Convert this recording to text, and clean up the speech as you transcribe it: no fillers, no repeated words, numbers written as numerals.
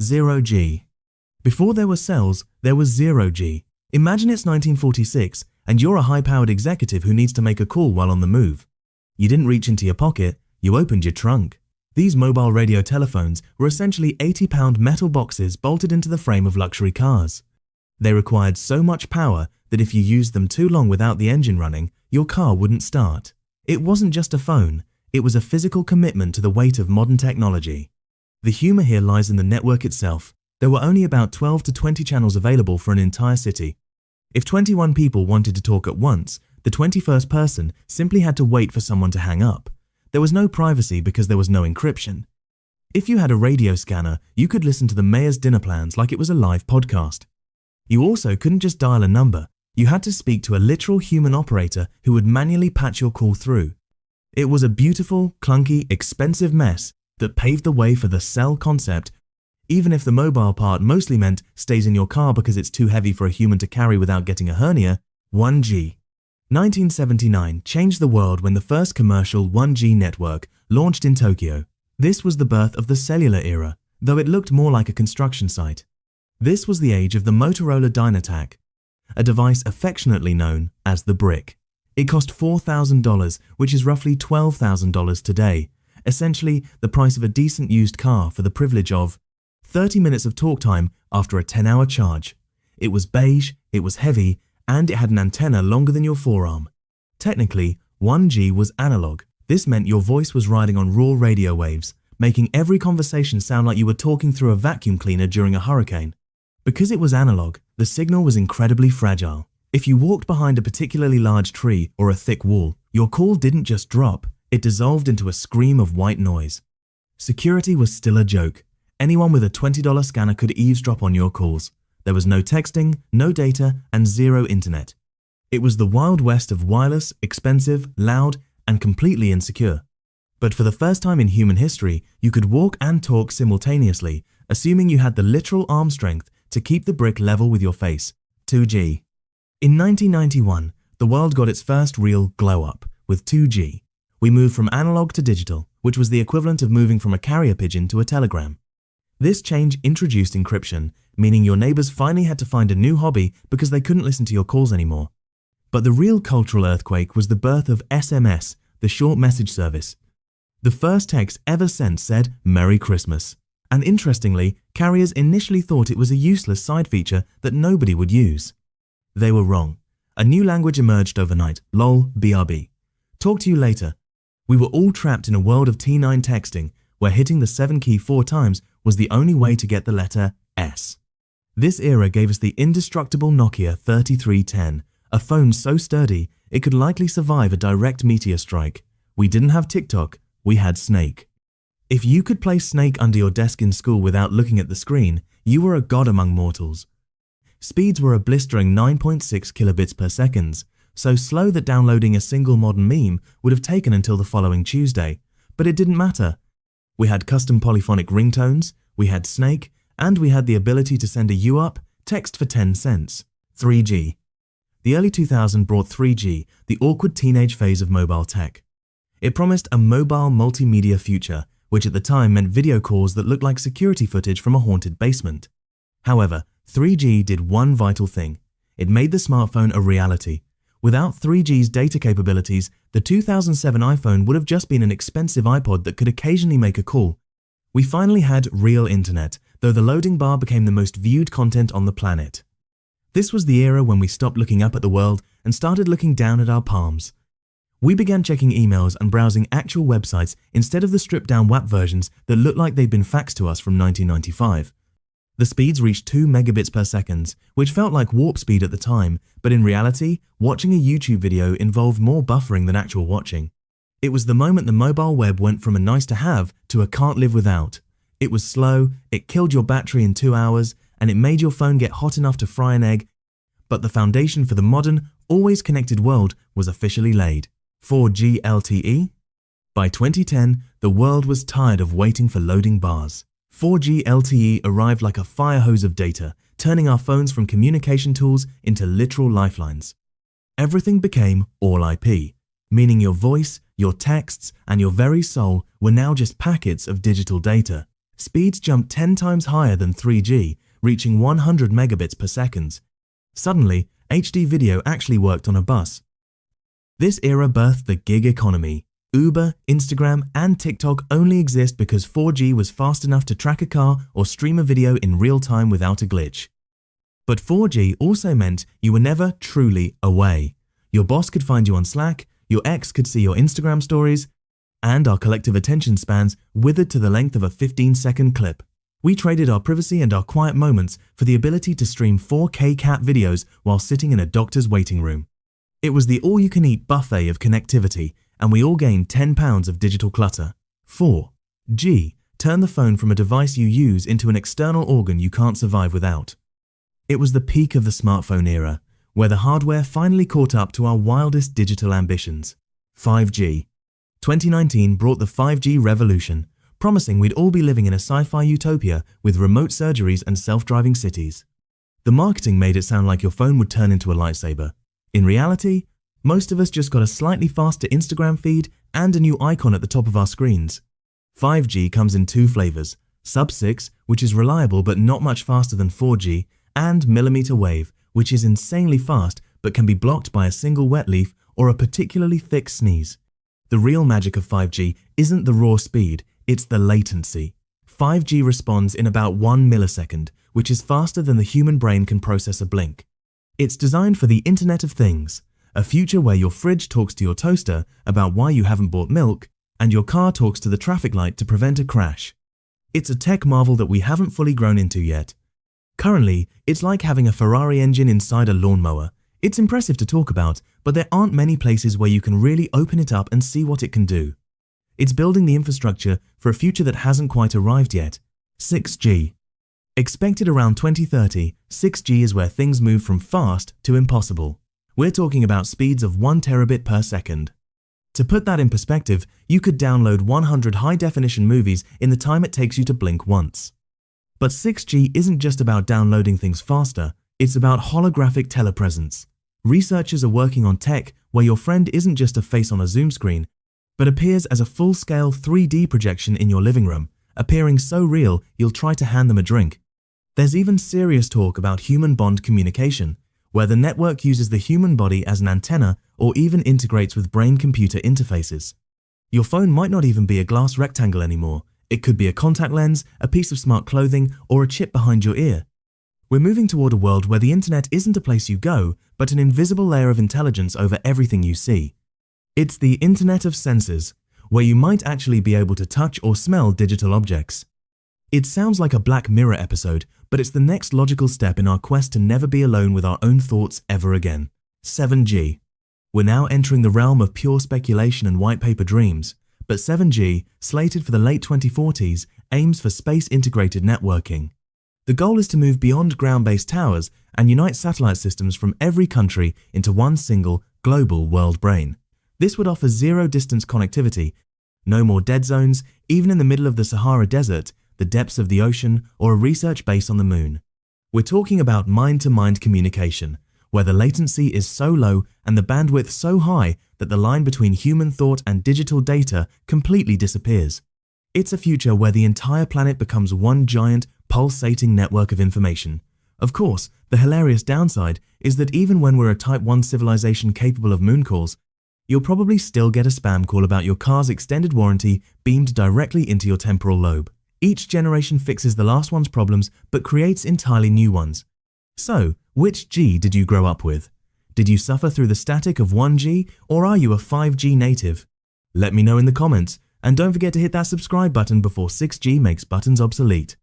0G. Before there were cells, there was 0G. Imagine it's 1946 and you're a high-powered executive who needs to make a call while on the move. You didn't reach into your pocket, you opened your trunk. These mobile radio telephones were essentially 80-pound metal boxes bolted into the frame of luxury cars. They required so much power that if you used them too long without the engine running, your car wouldn't start. It wasn't just a phone, it was a physical commitment to the weight of modern technology. The humor here lies in the network itself. There were only about 12 to 20 channels available for an entire city. If 21 people wanted to talk at once, the 21st person simply had to wait for someone to hang up. There was no privacy because there was no encryption. If you had a radio scanner, you could listen to the mayor's dinner plans like it was a live podcast. You also couldn't just dial a number. You had to speak to a literal human operator who would manually patch your call through. It was a beautiful, clunky, expensive mess that paved the way for the cell concept, even if the mobile part mostly meant stays in your car because it's too heavy for a human to carry without getting a hernia. 1G. 1979 changed the world when the first commercial 1G network launched in Tokyo. This was the birth of the cellular era, though it looked more like a construction site. This was the age of the Motorola Dynatac, a device affectionately known as the brick. It cost $4,000, which is roughly $12,000 today, essentially the price of a decent used car for the privilege of 30 minutes of talk time after a 10-hour charge. It was beige, it was heavy, and it had an antenna longer than your forearm. Technically, 1G was analog. This meant your voice was riding on raw radio waves, making every conversation sound like you were talking through a vacuum cleaner during a hurricane. Because it was analog, the signal was incredibly fragile. If you walked behind a particularly large tree or a thick wall, your call didn't just drop, it dissolved into a scream of white noise. Security was still a joke. Anyone with a $20 scanner could eavesdrop on your calls. There was no texting, no data, and zero internet. It was the Wild West of wireless, expensive, loud, and completely insecure. But for the first time in human history, you could walk and talk simultaneously, assuming you had the literal arm strength to keep the brick level with your face. 2G. In 1991, the world got its first real glow-up with 2G. We moved from analog to digital, which was the equivalent of moving from a carrier pigeon to a telegram. This change introduced encryption, meaning your neighbors finally had to find a new hobby because they couldn't listen to your calls anymore. But the real cultural earthquake was the birth of SMS, the short message service. The first text ever sent said, "Merry Christmas." And interestingly, carriers initially thought it was a useless side feature that nobody would use. They were wrong. A new language emerged overnight, lol, BRB. Talk to you later. We were all trapped in a world of T9 texting, where hitting the 7 key 4 times was the only way to get the letter S. This era gave us the indestructible Nokia 3310, a phone so sturdy it could likely survive a direct meteor strike. We didn't have TikTok, we had Snake. If you could play Snake under your desk in school without looking at the screen, you were a god among mortals. Speeds were a blistering 9.6 kilobits per second, so slow that downloading a single modern meme would have taken until the following Tuesday, but it didn't matter. We had custom polyphonic ringtones, we had Snake, and we had the ability to send a U-up text for 10 cents. 3G. The early 2000s brought 3G, the awkward teenage phase of mobile tech. It promised a mobile multimedia future, which at the time meant video calls that looked like security footage from a haunted basement. However, 3G did one vital thing. It made the smartphone a reality. Without 3G's data capabilities, the 2007 iPhone would have just been an expensive iPod that could occasionally make a call. We finally had real internet, though the loading bar became the most viewed content on the planet. This was the era when we stopped looking up at the world and started looking down at our palms. We began checking emails and browsing actual websites instead of the stripped-down WAP versions that looked like they'd been faxed to us from 1995. The speeds reached 2 megabits per second, which felt like warp speed at the time, but in reality, watching a YouTube video involved more buffering than actual watching. It was the moment the mobile web went from a nice-to-have to a can't live without. It was slow, it killed your battery in 2 hours, and it made your phone get hot enough to fry an egg, but the foundation for the modern, always connected world was officially laid. 4G LTE? By 2010, the world was tired of waiting for loading bars. 4G LTE arrived like a fire hose of data, turning our phones from communication tools into literal lifelines. Everything became all IP, meaning your voice, your texts, and your very soul were now just packets of digital data. Speeds jumped 10 times higher than 3G, reaching 100 megabits per second. Suddenly, HD video actually worked on a bus. This era birthed the gig economy. Uber, Instagram, and TikTok only exist because 4G was fast enough to track a car or stream a video in real time without a glitch. But 4G also meant you were never truly away. Your boss could find you on Slack, your ex could see your Instagram stories, and our collective attention spans withered to the length of a 15-second clip. We traded our privacy and our quiet moments for the ability to stream 4K cat videos while sitting in a doctor's waiting room. It was the all-you-can-eat buffet of connectivity, and we all gained 10 pounds of digital clutter. 4G turned the phone from a device you use into an external organ you can't survive without. It was the peak of the smartphone era, where the hardware finally caught up to our wildest digital ambitions. 5G. 2019 brought the 5G revolution, promising we'd all be living in a sci-fi utopia with remote surgeries and self-driving cities. The marketing made it sound like your phone would turn into a lightsaber. In reality, most of us just got a slightly faster Instagram feed and a new icon at the top of our screens. 5G comes in two flavors: sub-6, which is reliable but not much faster than 4G, and millimeter wave, which is insanely fast but can be blocked by a single wet leaf or a particularly thick sneeze. The real magic of 5G isn't the raw speed, it's the latency. 5G responds in about 1 millisecond, which is faster than the human brain can process a blink. It's designed for the Internet of Things, a future where your fridge talks to your toaster about why you haven't bought milk, and your car talks to the traffic light to prevent a crash. It's a tech marvel that we haven't fully grown into yet. Currently, it's like having a Ferrari engine inside a lawnmower. It's impressive to talk about, but there aren't many places where you can really open it up and see what it can do. It's building the infrastructure for a future that hasn't quite arrived yet. 6G. Expected around 2030, 6G is where things move from fast to impossible. We're talking about speeds of 1 terabit per second. To put that in perspective, you could download 100 high-definition movies in the time it takes you to blink once. But 6G isn't just about downloading things faster, it's about holographic telepresence. Researchers are working on tech where your friend isn't just a face on a Zoom screen, but appears as a full-scale 3D projection in your living room, appearing so real you'll try to hand them a drink. There's even serious talk about human bond communication, where the network uses the human body as an antenna or even integrates with brain-computer interfaces. Your phone might not even be a glass rectangle anymore. It could be a contact lens, a piece of smart clothing, or a chip behind your ear. We're moving toward a world where the internet isn't a place you go, but an invisible layer of intelligence over everything you see. It's the Internet of Senses, where you might actually be able to touch or smell digital objects. It sounds like a Black Mirror episode, but it's the next logical step in our quest to never be alone with our own thoughts ever again. 7G. We're now entering the realm of pure speculation and white paper dreams, but 7G, slated for the late 2040s, aims for space-integrated networking. The goal is to move beyond ground-based towers and unite satellite systems from every country into one single, global world brain. This would offer zero-distance connectivity, no more dead zones, even in the middle of the Sahara Desert, the depths of the ocean, or a research base on the moon. We're talking about mind-to-mind communication, where the latency is so low and the bandwidth so high that the line between human thought and digital data completely disappears. It's a future where the entire planet becomes one giant, pulsating network of information. Of course, the hilarious downside is that even when we're a Type 1 civilization capable of moon calls, you'll probably still get a spam call about your car's extended warranty beamed directly into your temporal lobe. Each generation fixes the last one's problems but creates entirely new ones. So, which G did you grow up with? Did you suffer through the static of 1G, or are you a 5G native? Let me know in the comments, and don't forget to hit that subscribe button before 6G makes buttons obsolete.